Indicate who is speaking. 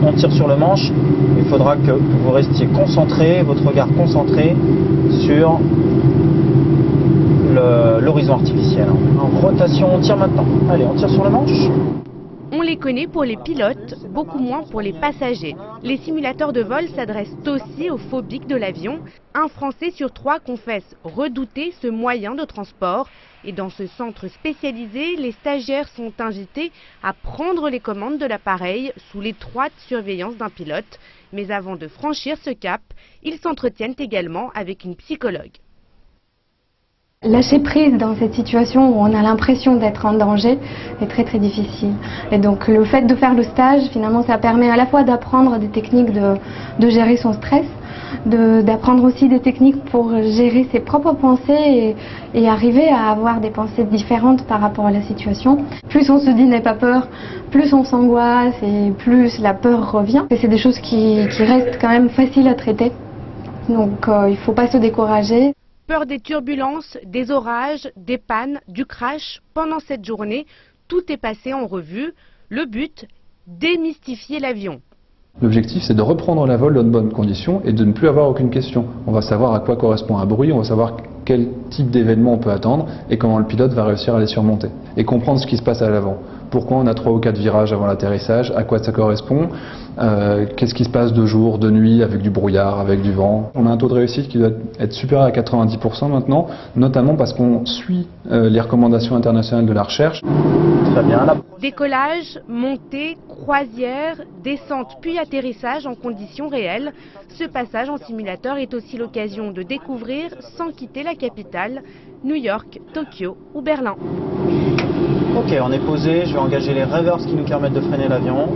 Speaker 1: on tire sur le manche, il faudra que vous restiez concentré, votre regard concentré sur l'horizon artificiel. En rotation, on tire maintenant. Allez, on tire sur le manche.
Speaker 2: On les connaît pour les pilotes, beaucoup moins pour les passagers. Les simulateurs de vol s'adressent aussi aux phobiques de l'avion. Un Français sur 3 confesse redouter ce moyen de transport. Et dans ce centre spécialisé, les stagiaires sont invités à prendre les commandes de l'appareil sous l'étroite surveillance d'un pilote. Mais avant de franchir ce cap, ils s'entretiennent également avec une psychologue.
Speaker 3: Lâcher prise dans cette situation où on a l'impression d'être en danger est très très difficile. Et donc le fait de faire le stage, finalement, ça permet à la fois d'apprendre des techniques de gérer son stress, d'apprendre aussi des techniques pour gérer ses propres pensées et arriver à avoir des pensées différentes par rapport à la situation. Plus on se dit n'aie pas peur, plus on s'angoisse et plus la peur revient. Et c'est des choses qui restent quand même faciles à traiter. Donc il ne faut pas se décourager.
Speaker 2: Peur des turbulences, des orages, des pannes, du crash. Pendant cette journée, tout est passé en revue. Le but, démystifier l'avion.
Speaker 4: L'objectif, c'est de reprendre la vol dans de bonnes conditions et de ne plus avoir aucune question. On va savoir à quoi correspond un bruit, on va savoir quel type d'événement on peut attendre et comment le pilote va réussir à les surmonter. Et comprendre ce qui se passe à l'avant. Pourquoi on a 3 ou 4 virages avant l'atterrissage, à quoi ça correspond, qu'est-ce qui se passe de jour, de nuit, avec du brouillard, avec du vent. On a un taux de réussite qui doit être supérieur à 90% maintenant, notamment parce qu'on suit les recommandations internationales de la recherche.
Speaker 1: Très bien.
Speaker 2: Décollage, montée, croisière, descente puis atterrissage en conditions réelles. Ce passage en simulateur est aussi l'occasion de découvrir, sans quitter la capitale, New York, Tokyo ou Berlin.
Speaker 1: Ok, on est posé, je vais engager les reverse qui nous permettent de freiner l'avion.